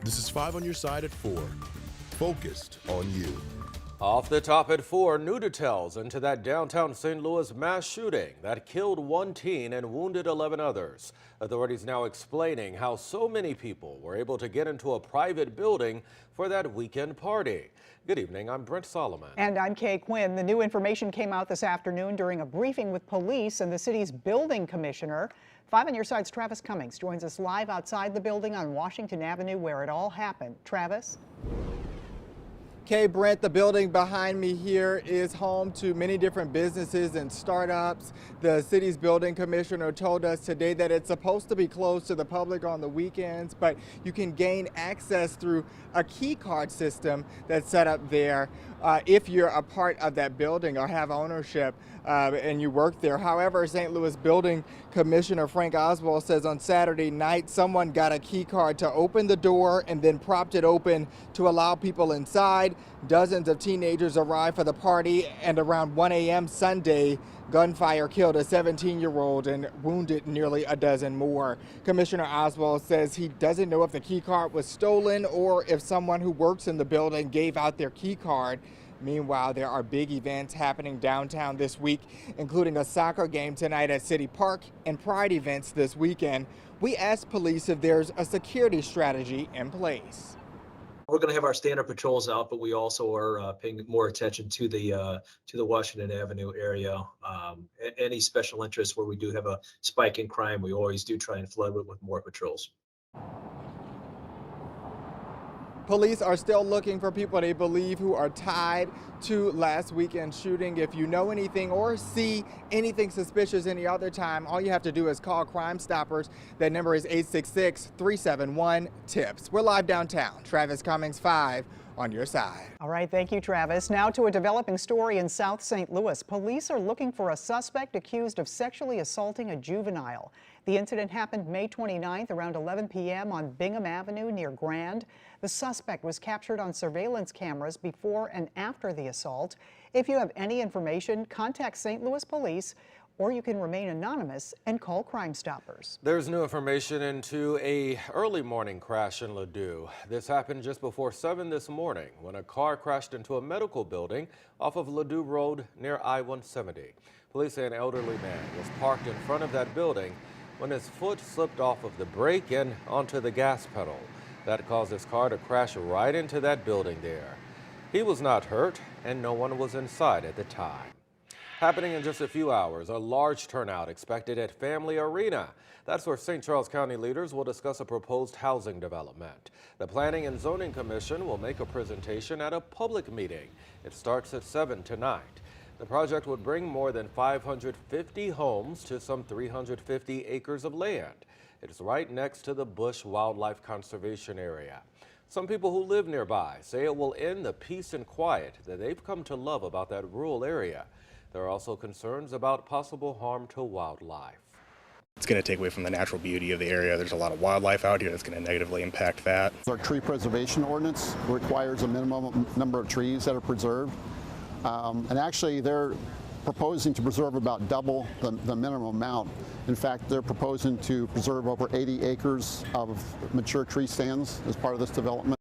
This is 5 on your side at 4. Focused on you. Off the top at 4, new details into that downtown St. Louis mass shooting that killed 1 teen and wounded 11 others. Authorities now explaining how so many people were able to get into a private building for that weekend party. Good evening, I'm Brent Solomon. And I'm Kay Quinn. The new information came out this afternoon during a briefing with police and the city's building commissioner. 5 on your side's Travis Cummings joins us live outside the building on Washington Avenue where it all happened. Travis? Okay, Brent, the building behind me here is home to many different businesses and startups. The city's building commissioner told us today that it's supposed to be closed to the public on the weekends, but you can gain access through a key card system that's set up there if you're a part of that building or have ownership and you work there. However, St. Louis Building Commissioner Frank Oswald says on Saturday night someone got a key card to open the door and then propped it open to allow people inside. Dozens of teenagers arrived for the party, and around 1 a.m. Sunday, gunfire killed a 17-year-old and wounded nearly a dozen more. Commissioner Oswald says he doesn't know if the key card was stolen or if someone who works in the building gave out their key card. Meanwhile, there are big events happening downtown this week, including a soccer game tonight at City Park and Pride events this weekend. We asked police if there's a security strategy in place. We're going to have our standard patrols out, but we also are paying more attention to the Washington Avenue area. Any special interest where we do have a spike in crime, we always do try and flood it with more patrols. Police are still looking for people they believe who are tied to last weekend's shooting. If you know anything or see anything suspicious any other time, all you have to do is call Crime Stoppers. That number is 866-371-TIPS. We're live downtown. Travis Cummings, 5 on your side. All right, thank you, Travis. Now to a developing story in South St. Louis. Police are looking for a suspect accused of sexually assaulting a juvenile. The incident happened May 29th around 11 p.m. on Bingham Avenue near Grand. The suspect was captured on surveillance cameras before and after the assault. If you have any information, contact St. Louis Police, or you can remain anonymous and call Crime Stoppers. There's new information into a early morning crash in Ladue. This happened just before 7 this morning when a car crashed into a medical building off of Ladue Road near I-170. Police say an elderly man was parked in front of that building when his foot slipped off of the brake and onto the gas pedal. That caused his car to crash right into that building there. He was not hurt and no one was inside at the time. Happening in just a few hours, a large turnout expected at Family Arena. That's where St. Charles County leaders will discuss a proposed housing development. The Planning and Zoning Commission will make a presentation at a public meeting. It starts at 7 tonight. The project would bring more than 550 homes to some 350 acres of land. It is right next to the Bush Wildlife Conservation Area. Some people who live nearby say it will end the peace and quiet that they've come to love about that rural area. There are also concerns about possible harm to wildlife. It's going to take away from the natural beauty of the area. There's a lot of wildlife out here that's going to negatively impact that. Our tree preservation ordinance requires a minimum number of trees that are preserved. And actually, they're proposing to preserve about double the minimum amount. In fact, they're proposing to preserve over 80 acres of mature tree stands as part of this development.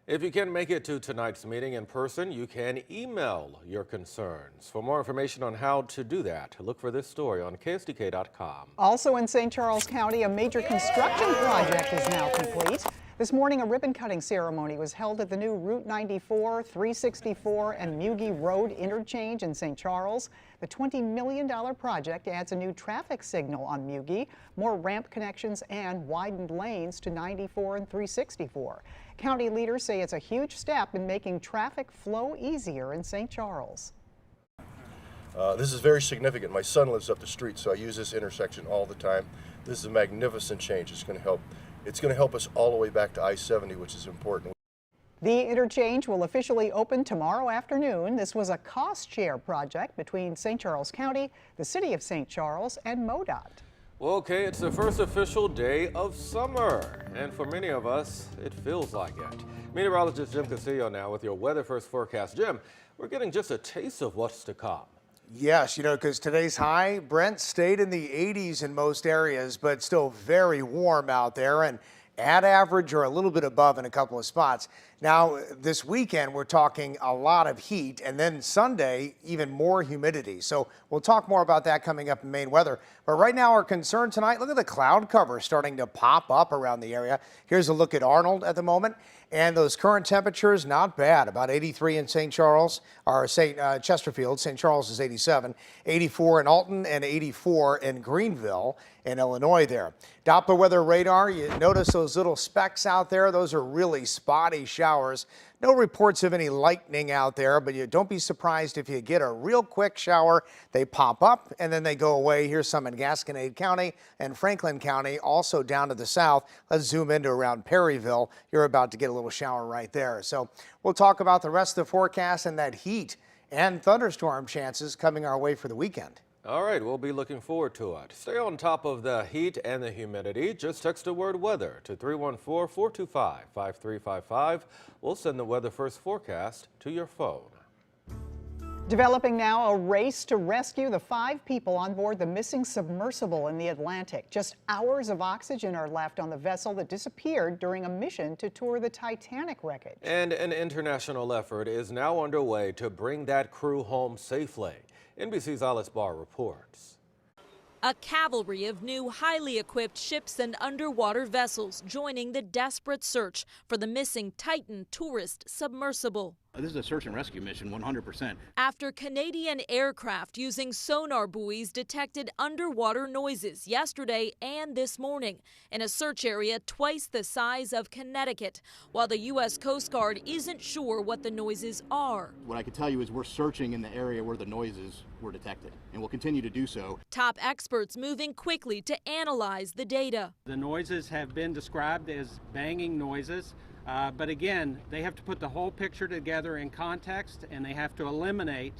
If you can't make it to tonight's meeting in person, you can email your concerns. For more information on how to do that, look for this story on KSDK.com. Also in St. Charles County, a major construction project is now complete. This morning, a ribbon-cutting ceremony was held at the new Route 94, 364, and Mugi Road interchange in St. Charles. The $20 million project adds a new traffic signal on Mugi, more ramp connections, and widened lanes to 94 and 364. County leaders say it's a huge step in making traffic flow easier in St. Charles. This is very significant. My son lives up the street, so I use this intersection all the time. This is a magnificent change. It's going to help. It's going to help us all the way back to I-70, which is important. The interchange will officially open tomorrow afternoon. This was a cost share project between St. Charles County, the City of St. Charles, and MoDOT. Well, okay, it's the first official day of summer, and for many of us, it feels like it. Meteorologist Jim Casillo now with your Weather First forecast. Jim, we're getting just a taste of what's to come. Yes, because today's high, Brent, stayed in the 80s in most areas, but still very warm out there. And at average or a little bit above in a couple of spots. Now, this weekend, we're talking a lot of heat, and then Sunday, even more humidity. So we'll talk more about that coming up in Maine weather. But right now, our concern tonight, look at the cloud cover starting to pop up around the area. Here's a look at Arnold at the moment. And those current temperatures, not bad. About 83 in St. Charles, or Chesterfield. St. Charles is 87. 84 in Alton and 84 in Greenville in Illinois there. Doppler weather radar, you notice those little specks out there. Those are really spotty showers. No reports of any lightning out there, but you don't be surprised if you get a real quick shower. They pop up and then they go away. Here's some in Gasconade County and Franklin County, also down to the south. Let's zoom into around Perryville. You're about to get a little shower right there. So we'll talk about the rest of the forecast and that heat and thunderstorm chances coming our way for the weekend. All right, we'll be looking forward to it. Stay on top of the heat and the humidity. Just text the word weather to 314-425-5355. We'll send the Weather First forecast to your phone. Developing now, a race to rescue the 5 people on board the missing submersible in the Atlantic. Just hours of oxygen are left on the vessel that disappeared during a mission to tour the Titanic wreckage. And an international effort is now underway to bring that crew home safely. NBC's Alice Barr reports. A cavalry of new, highly equipped ships and underwater vessels joining the desperate search for the missing Titan tourist submersible. This is a search and rescue mission, 100%. After Canadian aircraft using sonar buoys detected underwater noises yesterday and this morning in a search area twice the size of Connecticut, while the U.S. Coast Guard isn't sure what the noises are. What I can tell you is we're searching in the area where the noises were detected, and we'll continue to do so. Top experts moving quickly to analyze the data. The noises have been described as banging noises. But again, they have to put the whole picture together in context, and they have to eliminate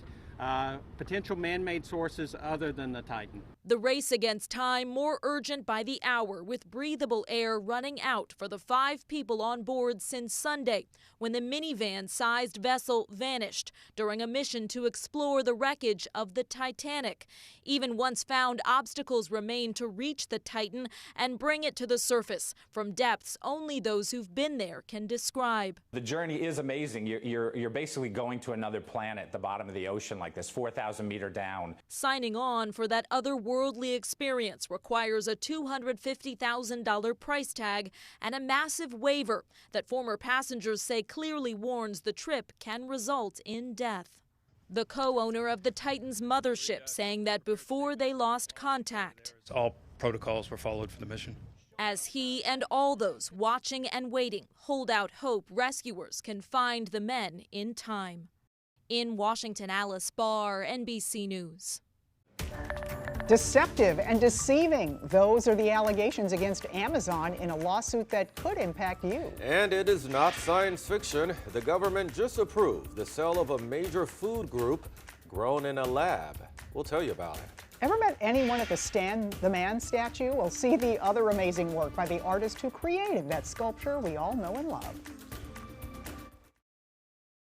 potential man-made sources other than the Titan. The race against time more urgent by the hour, with breathable air running out for the 5 people on board since Sunday, when the minivan-sized vessel vanished during a mission to explore the wreckage of the Titanic. Even once found, obstacles remain to reach the Titan and bring it to the surface from depths only those who've been there can describe. The journey is amazing. You're basically going to another planet, the bottom of the ocean like this, 4,000 meter down. Signing on for that otherworldly experience requires a $250,000 price tag and a massive waiver that former passengers say clearly warns the trip can result in death. The co-owner of the Titan's mothership saying that before they lost contact, all protocols were followed for the mission. As he and all those watching and waiting hold out hope rescuers can find the men in time. In Washington, Alice Barr, NBC News. Deceptive and deceiving. Those are the allegations against Amazon in a lawsuit that could impact you. And it is not science fiction. The government just approved the sale of a major food group grown in a lab. We'll tell you about it. Ever met anyone at the Stan the Man statue? Well, see the other amazing work by the artist who created that sculpture we all know and love.